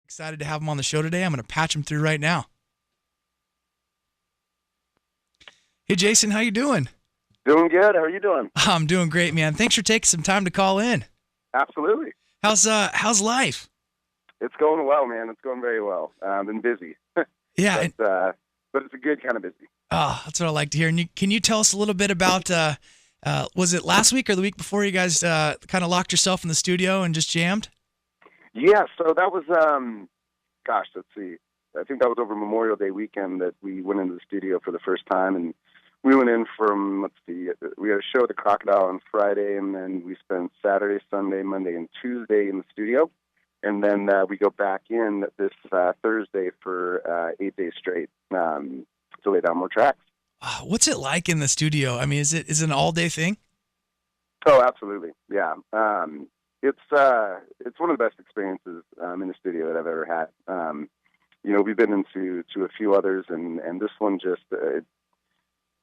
Excited to have him on the show today. I'm going to patch him through right now. Hey, Jason, how you doing? Doing good. How are you doing? I'm doing great, man. Thanks for taking some time to call in. Absolutely. How's life? It's going well, man. It's going very well. Been busy. Yeah. But it's a good kind of busy. Oh, that's what I like to hear. And can you tell us a little bit about, was it last week or the week before you guys kind of locked yourself in the studio and just jammed? Yeah, so that was, let's see. I think that was over Memorial Day weekend that we went into the studio for the first time. And we went in from, we had a show at the Crocodile on Friday, and then we spent Saturday, Sunday, Monday, and Tuesday in the studio. And then we go back in this Thursday for 8 days straight to lay down more tracks. What's it like in the studio? I mean, is it an all-day thing? Oh, absolutely. Yeah. It's one of the best experiences in the studio that I've ever had. We've been into a few others, and this one just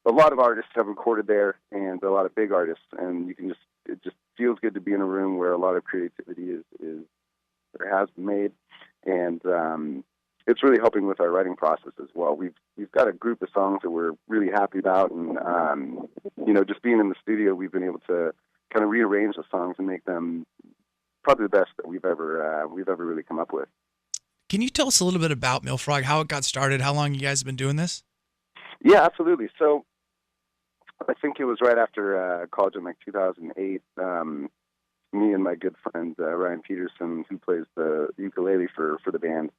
a lot of artists have recorded there, and a lot of big artists, and it just feels good to be in a room where a lot of creativity is or has been made, and it's really helping with our writing process as well. We've got a group of songs that we're really happy about, and just being in the studio, we've been able to kind of rearrange the songs and make them probably the best that we've ever really come up with. Can you tell us a little bit about Mealfrog, how it got started, how long you guys have been doing this? Yeah, absolutely. So I think it was right after college in 2008. Me and my good friend Ryan Peterson, who plays the ukulele for the band,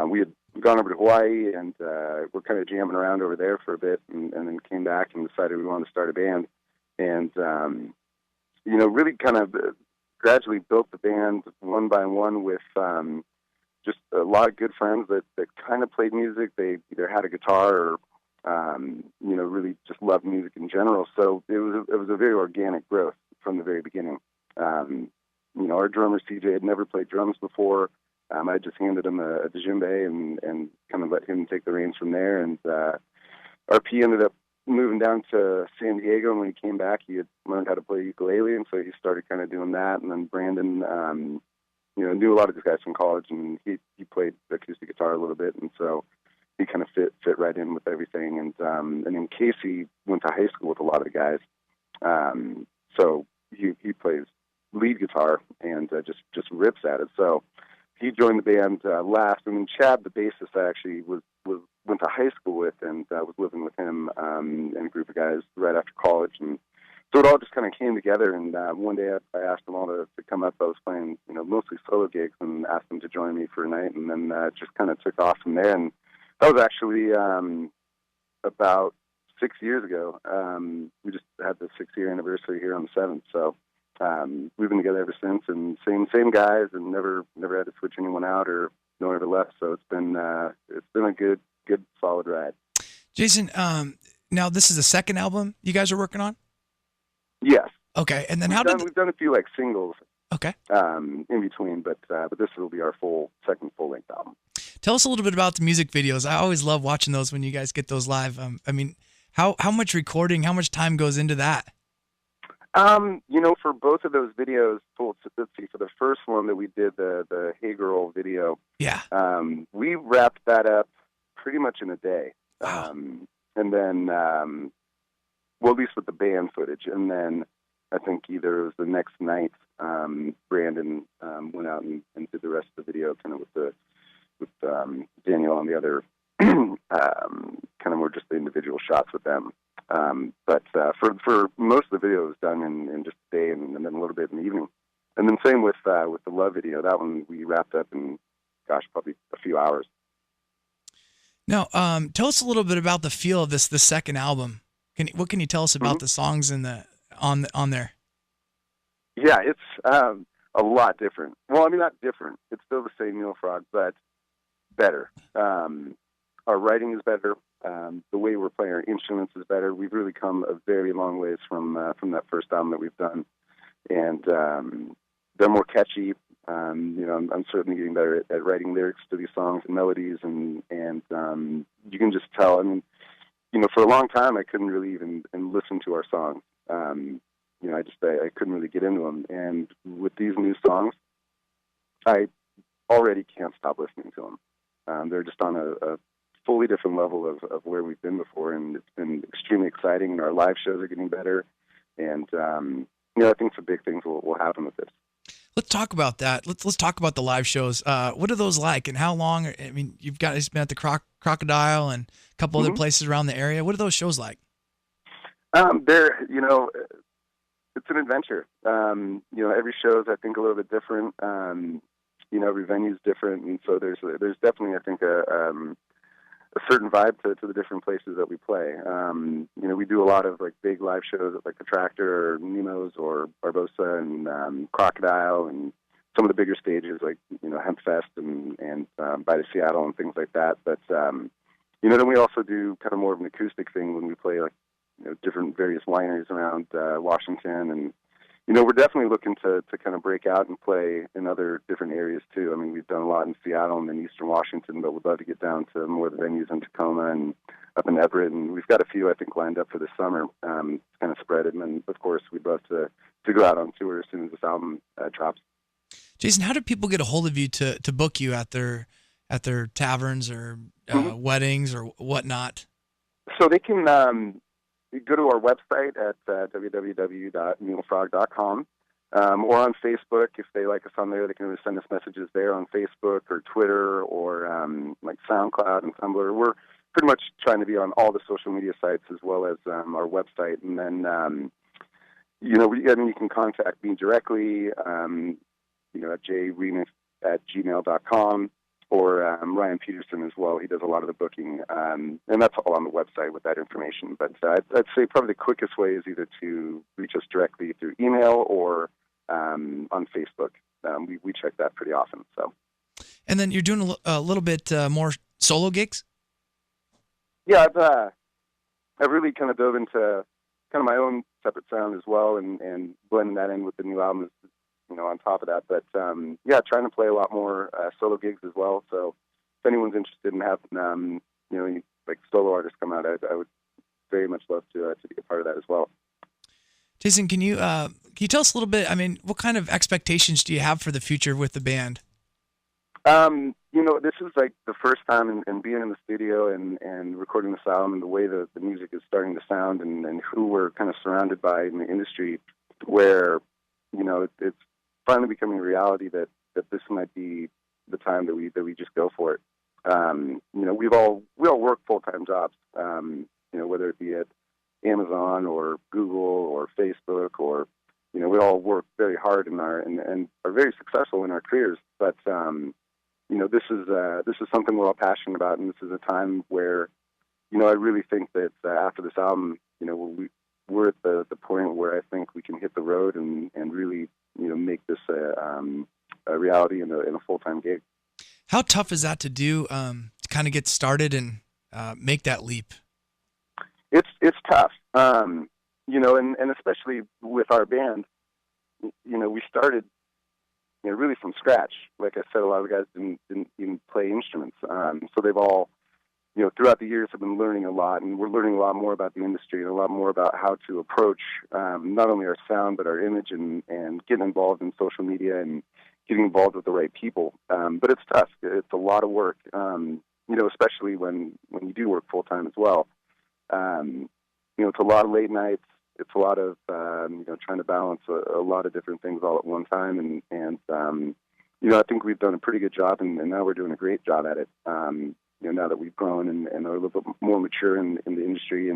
we had gone over to Hawaii, and we're kind of jamming around over there for a bit, and then came back and decided we wanted to start a band. And really kind of gradually built the band one by one with just a lot of good friends that kind of played music. They either had a guitar or really just loved music in general. So it was a very organic growth from the very beginning. Our drummer CJ had never played drums before. I just handed him a djembe and kind of let him take the reins from there. And RP ended up moving down to San Diego, and when he came back, he had learned how to play ukulele, and so he started kind of doing that. And then Brandon, knew a lot of these guys from college, and he played acoustic guitar a little bit, and so he kind of fit right in with everything. And then Casey went to high school with a lot of the guys, so he plays lead guitar and just rips at it. So he joined the band last, and then Chad, the bassist, I actually went to high school with, and was living with him and a group of guys right after college. And so it all just kind of came together, and one day I asked them all to come up. I was playing, mostly solo gigs, and asked them to join me for a night, and then it just kind of took off from there. And that was actually about 6 years ago. We just had the 6-year anniversary here on the 7th, so we've been together ever since, and same guys, and never had to switch anyone out or no one ever left. So it's been a good solid ride. Jason, now this is the second album you guys are working on? Yes. Okay, and then we've done a few singles. Okay. In between, but this will be our second full length album. Tell us a little bit about the music videos. I always love watching those when you guys get those live. How much recording, how much time goes into that? For both of those videos, let's see, for the first one that we did, the Hey Girl video, yeah, we wrapped that up pretty much in a day. Wow. And then, at least with the band footage, and then I think either it was the next night, Brandon went out and did the rest of the video, kind of with Daniel on the other, kind of more just the individual shots with them. But for most of the video, it was done in just a day, and then a little bit in the evening. And then same with the Love video. That one we wrapped up in, probably a few hours. Now, tell us a little bit about the feel of the second album. What can you tell us about the songs on there? Yeah, it's a lot different. Well, I mean, not different. It's still the same Mealfrog, but better. Our writing is better. The way we're playing our instruments is better. We've really come a very long ways from that first album that we've done, and they're more catchy. I'm certainly getting better at writing lyrics to these songs and melodies, and you can just tell. I mean, for a long time I couldn't really even listen to our songs. I couldn't really get into them, and with these new songs, I already can't stop listening to them. They're just on a fully different level of where we've been before, and it's been extremely exciting. And our live shows are getting better, and I think some big things will happen with this. Let's talk about that. Let's talk about the live shows. What are those like, and how long? I mean, you've got it's been at the Crocodile and a couple other places around the area. What are those shows like? They're it's an adventure. Every show is, I think, a little bit different. Every venue is different, and so there's definitely, I think, a certain vibe to the different places that we play. We do a lot of like big live shows at like the Tractor or Nemo's or Barbosa and Crocodile, and some of the bigger stages like Hempfest and by the Seattle and things like that. But then we also do kind of more of an acoustic thing when we play like different various wineries around Washington, and we're definitely looking to kind of break out and play in other different areas too. I mean, we've done a lot in Seattle and in Eastern Washington, but we'd love to get down to more of the venues in Tacoma and up in Everett, and we've got a few, I think, lined up for this summer to kind of spread it. And then, of course, we'd love to go out on tour as soon as this album drops. Jason, how do people get a hold of you to book you at their taverns or weddings or whatnot? So they can go to our website at www.mealfrog.com, or on Facebook. If they like us on there, they can send us messages there on Facebook or Twitter or like SoundCloud and Tumblr. We're pretty much trying to be on all the social media sites as well as our website. And then, you can contact me directly, at jriemath@gmail.com. Or Ryan Peterson as well. He does a lot of the booking, and that's all on the website with that information. But I'd say probably the quickest way is either to reach us directly through email or on Facebook. We check that pretty often. So. And then you're doing a little bit more solo gigs? Yeah, I've really kind of dove into kind of my own separate sound as well, and blending that in with the new album is, on top of that. But, trying to play a lot more solo gigs as well. So if anyone's interested in having, any, like solo artists come out, I would very much love to be a part of that as well. Jason, can you tell us a little bit, I mean, what kind of expectations do you have for the future with the band? This is like the first time in being in the studio and recording this album, and the way the music is starting to sound, and who we're kind of surrounded by in the industry, where, it's finally becoming a reality that this might be the time that we just go for it. We all work full-time jobs, whether it be at Amazon or Google or Facebook, or we all work very hard and are very successful in our careers. But this is something we're all passionate about, and this is a time where I really think that after this album, we're at the point where I think we can hit the road and really make this a reality and a full-time gig. How tough is that to do, to kind of get started and make that leap? It's tough, and especially with our band, we started really from scratch. Like I said, a lot of the guys didn't even play instruments, so they've all throughout the years have been learning a lot, and we're learning a lot more about the industry and a lot more about how to approach not only our sound but our image, and getting involved in social media and getting involved with the right people. But it's tough. It's a lot of work, especially when you do work full time as well. It's a lot of late nights. It's a lot of trying to balance a lot of different things all at one time, and I think we've done a pretty good job, and now we're doing a great job at it. Now that we've grown and are a little bit more mature in the industry,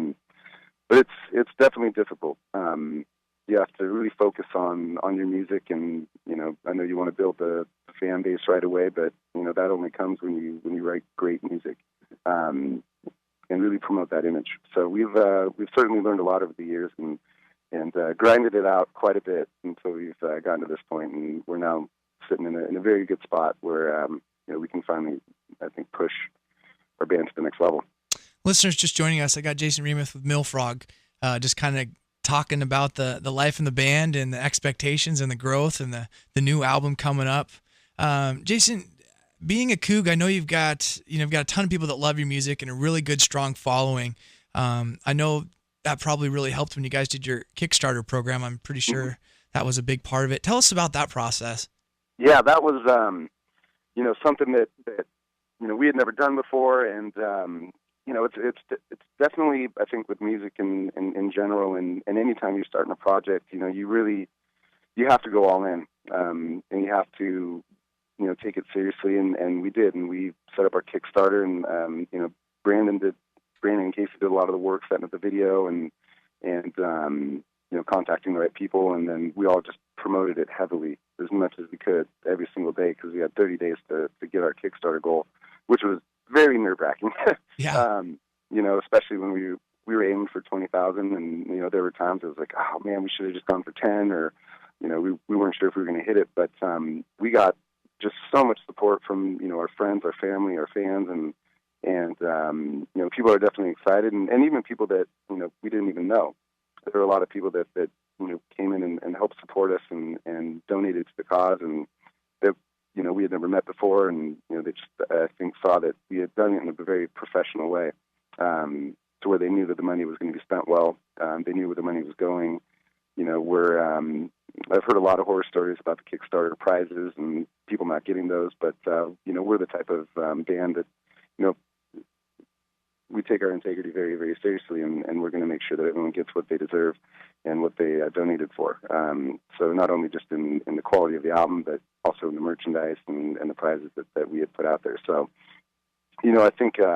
but it's definitely difficult. You have to really focus on your music, and I know you want to build the fan base right away, but that only comes when you write great music, and really promote that image. So we've certainly learned a lot over the years, and grinded it out quite a bit until we've gotten to this point, and we're now sitting in a very good spot where we can finally, I think, push our band to the next level. Listeners just joining us, I got Jason Riemath with Mealfrog, just kind of talking about the life in the band and the expectations and the growth and the new album coming up. Jason, being a Coug, I know you've got a ton of people that love your music and a really good, strong following. I know that probably really helped when you guys did your Kickstarter program. I'm pretty sure that was a big part of it. Tell us about that process. Yeah, that was, something that we had never done before, and it's definitely, I think, with music in general, and anytime you're starting a project, you have to go all in, and you have to take it seriously, and we did, and we set up our Kickstarter, and Brandon and Casey did a lot of the work, setting up the video, and contacting the right people, and then we all just promoted it heavily as much as we could every single day, because we had 30 days to get our Kickstarter goal, which was very nerve-wracking. Yeah. Especially when we were aiming for 20,000, and there were times it was like, oh man, we should have just gone for 10, or we weren't sure if we were going to hit it, but we got just so much support from our friends, our family, our fans, and people are definitely excited, and even people that we didn't even know. There were a lot of people that came in and helped support us and donated to the cause, and that we had never met before, and they just, I think, saw that we had done it in a very professional way, to where they knew that the money was going to be spent well. They knew where the money was going. I've heard a lot of horror stories about the Kickstarter prizes and people not getting those, but we're the type of band that we take our integrity very, very seriously, and we're going to make sure that everyone gets what they deserve and what they donated for. So not only just in the quality of the album, but also in the merchandise and the prizes that we had put out there. So, I think, as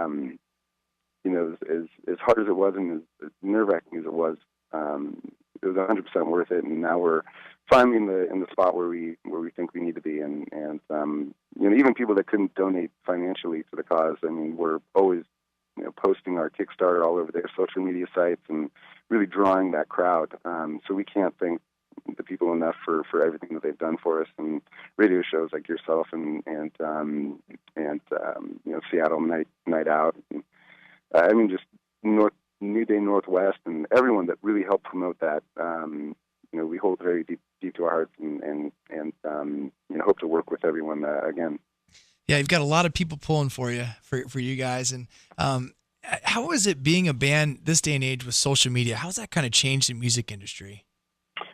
hard as it was and as nerve-wracking as it was 100% worth it. And now we're finally in the spot where we think we need to be. And even people that couldn't donate financially to the cause, I mean, we're always posting our Kickstarter all over their social media sites and really drawing that crowd. So we can't thank the people enough for everything that they've done for us, and radio shows like yourself and Seattle Night Out. And, just New Day Northwest and everyone that really helped promote that. We hold very deep to our hearts, and hope to work with everyone again. Yeah, you've got a lot of people pulling for you, for you guys. And how is it being a band this day and age with social media? How's that kind of changed the music industry?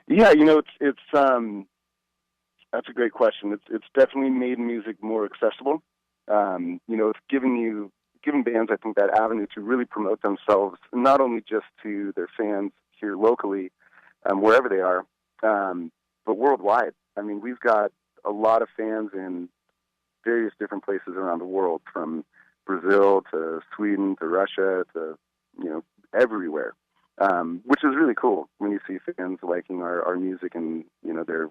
Yeah, it's that's a great question. It's definitely made music more accessible. It's given bands, I think, that avenue to really promote themselves, not only just to their fans here locally, wherever they are, but worldwide. I mean, we've got a lot of fans in various different places around the world, from Brazil to Sweden to Russia to everywhere, which is really cool when you see fans liking our music and they're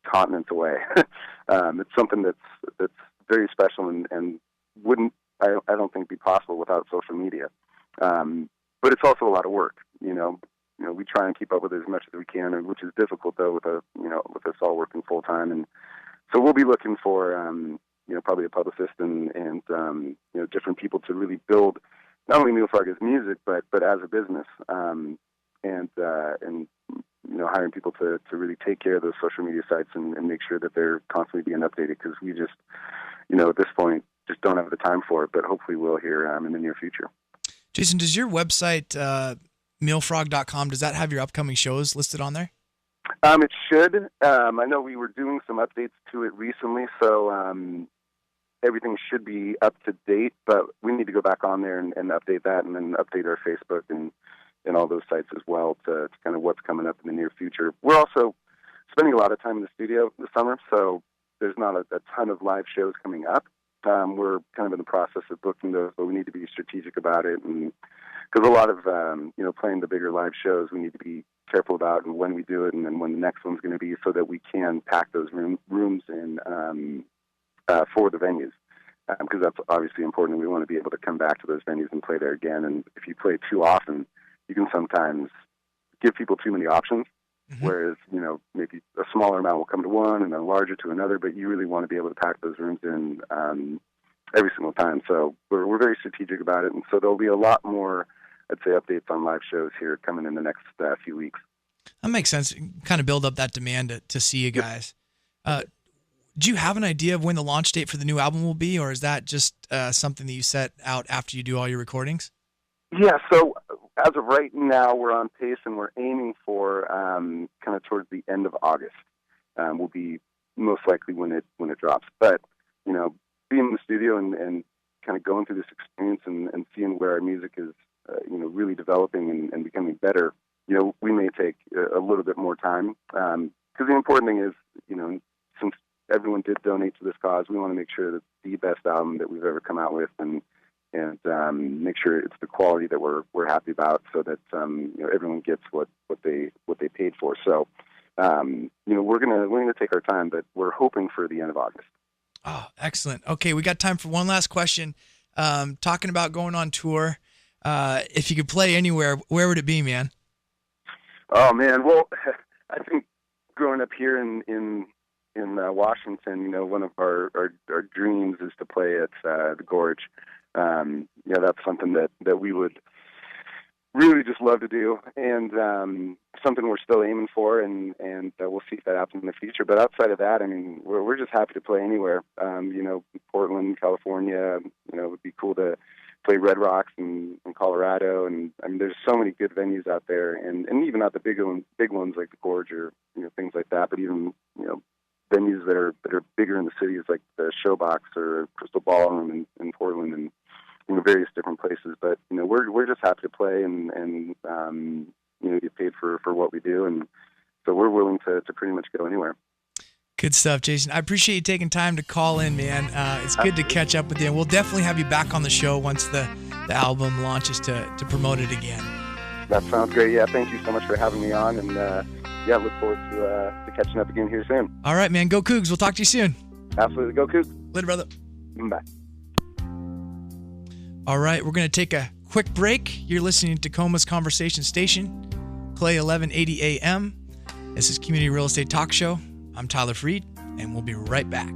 continents away. It's something that's very special and wouldn't, I don't think, be possible without social media. But it's also a lot of work. We try and keep up with it as much as we can, which is difficult though with us all working full time. And so we'll be looking for probably a publicist and different people to really build not only Mealfrog as music, but as a business, and hiring people to really take care of those social media sites and make sure that they're constantly being updated, because we just, at this point, just don't have the time for it, but hopefully we'll here in the near future. Jason, does your website, mealfrog.com, does that have your upcoming shows listed on there? It should. I know we were doing some updates to it recently, so everything should be up to date, but we need to go back on there and update that, and then update our Facebook and all those sites as well to kind of what's coming up in the near future. We're also spending a lot of time in the studio this summer, so there's not a ton of live shows coming up. We're kind of in the process of booking those, but we need to be strategic about it, and because a lot of playing the bigger live shows, we need to be careful about and when we do it, and then when the next one's going to be, so that we can pack those rooms in for the venues, because that's obviously important. We want to be able to come back to those venues and play there again. And if you play too often, you can sometimes give people too many options. Mm-hmm. Whereas maybe a smaller amount will come to one and then larger to another, but you really want to be able to pack those rooms in every single time. So we're very strategic about it, and so there'll be a lot more, I'd say, updates on live shows here coming in the next few weeks. That makes sense. Kind of build up that demand to see you guys. Do you have an idea of when the launch date for the new album will be, or is that just something that you set out after you do all your recordings? Yeah, so as of right now, we're on pace, and we're aiming for kind of towards the end of August. Will be most likely when it drops. But being in the studio and kind of going through this experience and seeing where our music is, really developing and becoming better, we may take a little bit more time. Because the important thing is, since everyone did donate to this cause, we want to make sure that the best album that we've ever come out with, and make sure it's the quality that we're happy about, so that everyone gets what they paid for. So we're gonna take our time, but we're hoping for the end of August. Oh, excellent. Okay, we got time for one last question. Talking about going on tour, if you could play anywhere, where would it be, man? Oh man, well, I think growing up here in Washington, one of our dreams is to play at the Gorge. That's something that we would really just love to do, and something we're still aiming for, and we'll see if that happens in the future. But outside of that, I mean, we're just happy to play anywhere. Portland, California, it would be cool to play Red Rocks in Colorado, and I mean, there's so many good venues out there, and even not the big ones like the Gorge or things like that, but even venues that are bigger in the cities like the Showbox or Crystal Ballroom in Portland, and various different places. But we're just happy to play and get paid for what we do, and so we're willing to pretty much go anywhere. Good stuff, Jason. I appreciate you taking time to call in, man. It's good to catch up with you, and we'll definitely have you back on the show once the album launches to promote it again. That sounds great. Yeah, thank you so much for having me on, and look forward to catching up again here soon. All right, man. Go Cougs. We'll talk to you soon. Absolutely. Go Cougs. Later, brother. Bye. All right, we're going to take a quick break. You're listening to Tacoma's Conversation Station, Clay 1180 AM. This is Community Real Estate Talk Show. I'm Tyler Freed, and we'll be right back.